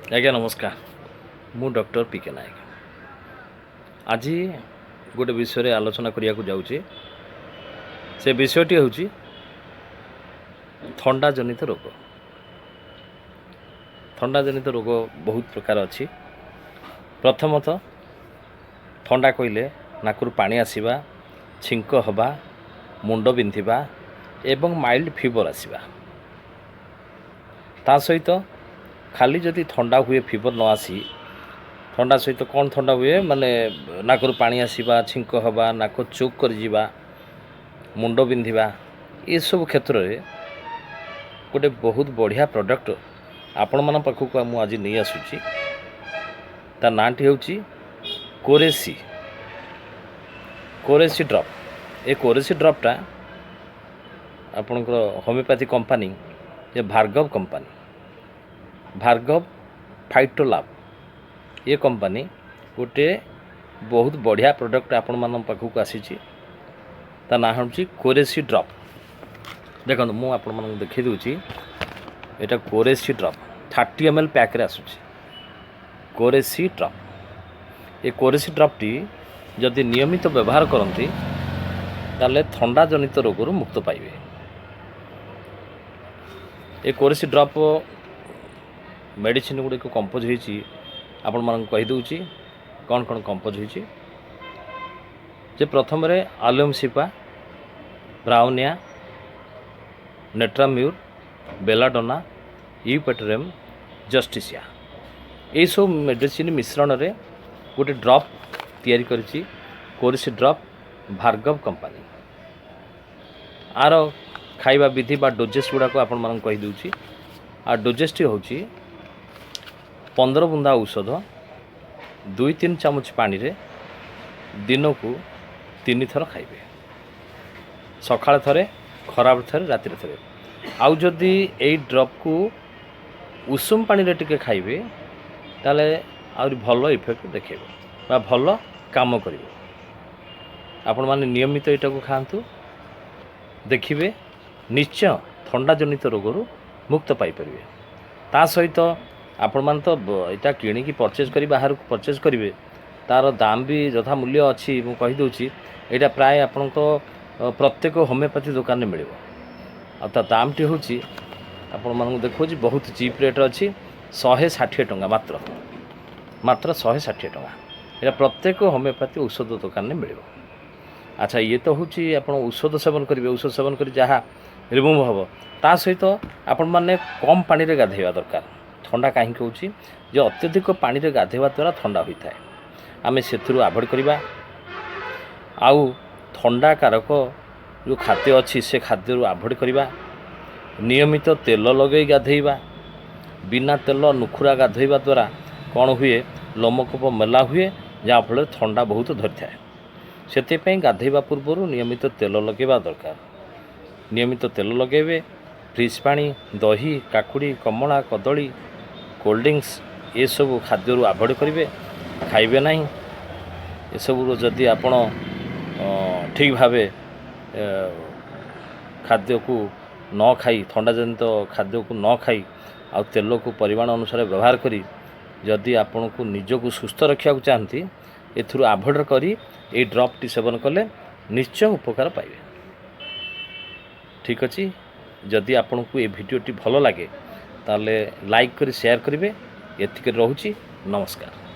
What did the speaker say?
आज्ञा नमस्कार। मु डॉक्टर पी.के. नायक आज गोटे विषय आलोचना करने को जाऊँगी। से विषयटी हूँ थंडा जनित रोग। थंडा जनित रोग बहुत प्रकार अच्छी। प्रथमतः थंडा कहले नाकरू पानी आसवा, छिंक हवा, मुंड बिंधिबा एवं माइल्ड फीवर आसवा। ता सहित खाली जदि थंडा हुए फीवर न आसी थंडा सहित कौन थंडा हुए माने नाकरू पानी आसवा, छिंक हवा, नाक चोक कर जीवा, मुंड बिंधिबा ये सब क्षेत्र में गोटे बहुत बढ़िया प्रोडक्ट आपण मन पाखक मु आज नहीं आसूची। ता नाटी हूँ कोरेसी कोरेसी ड्रप। ये कोरेसी ड्रपटा आपणकर होमियोपैथी कंपनी ये भार्गव कंपनी, भार्गव फाइटोलाब ये कंपनी गोटे बहुत बढ़िया प्रोडक्ट आपण मन पाखक आसी। ता ना हूँ कोरेसी ड्रप। देखो मु आपण मन देखी दूची एटा कोरेसी ड्रप 30 ml पैक रे आसुची। कोरेसी ड्रप ये कोरेसी ड्रप टी जदि नियमित व्यवहार करती ताले थंडा जनित रोग मुक्त पाइबे। ये कोरेसी ड्रप मेडिसिन गुड़िक कंपोज होती आपण मन कहीदे कौन कौन कंपोज होती। प्रथम आलुम सिपा, ब्राउनिया, नेट्राम्यूर, बेलाडोना, यूपेटरेम, जस्टिसिया ये सब मेडिसिन मिश्रण रे गोटे ड्रप तैयारी करिछि Coresi drop Bhargava company. Are खाइबा विधि बा डोजेस गुड़ाक आपण मन कही दूची। आ डोजेस टी होची 15 बुंदा औषध 2-3 चामच पानी रे दिन को 3 थर खाइबे। सकाळ थरे, खराब थरे, राति थरे। आउ जदि एई ड्रप को उषुम पानी रे टिके खाइबे ताले आउरी भलो इफेक्ट देखेबो बा भलो काम करिवो। आपण माने नियमित एटा को खांतु, देखिबे निश्चय थंडा जनित रोगरू मुक्त पाई परिबे। ता सहित आपण मान तो एटा किणी की परचेज करी बाहर को परचेज करिवे तार दाम भी यथा मूल्य अच्छी। मु कहि दोची एटा प्राय आपण को प्रत्येक होमियोपैथी दुकान में मिलिबो। आ ता दाम टी होची आपण मान देखो बहुत चीप रेट अच्छी 160 टंका मात्र मात्र 160 टंका। ये प्रत्येक होमियोपैथी औषध दुकान में मिलिबो। अच्छा ये तो हूँ आप औषध सेवन करेंगे, औषध सेवन कर जहाँ रिमूव हम ता सहित आपण मैंने कम पानी रे गाधेवा दरकार। थंडा कहीं कहूँ जे अत्यधिक पानी रे गाधेवा द्वारा थंडा होता है। आम से आभोड करवा। आउ थंडा कारक जो खाद्य अच्छी से खाद्य आभोड करवा। नियमित तेल लगे गाधेवा। बिना तेल नुखुरा गाधेवा द्वारा कौन हुए लोमकूप मेला हुए जहाँफल थंडा बहुत धरी थाए। से गाधेवा पूर्व नियमित तेल लगेवा दरकार। नियमित तेल लगेबे। फ्रिज पानी, दही, काकुड़ी, कमला, कदली, कोल्ड ड्रिंक्स ये सब खाद्य आभोड करेंगे, खाइबे नहीं। ये सब जदि आपण ठीक भाव खाद्य को न खाई, थंडा जनित खाद्य को न खाई आ तेल को परिमाण अनुसार व्यवहार करी जदि आपण को निजक सुस्थ रखा चाहती एथुरु आभोड करी ये ड्रप टी सेवन कले निश्चय उपकार पाइबे। ठीक अच्छे। जदि आपण को ये वीडियो टी भल लगे ताले लाइक करी शेयर करेंगे। एतिक रहुची। नमस्कार।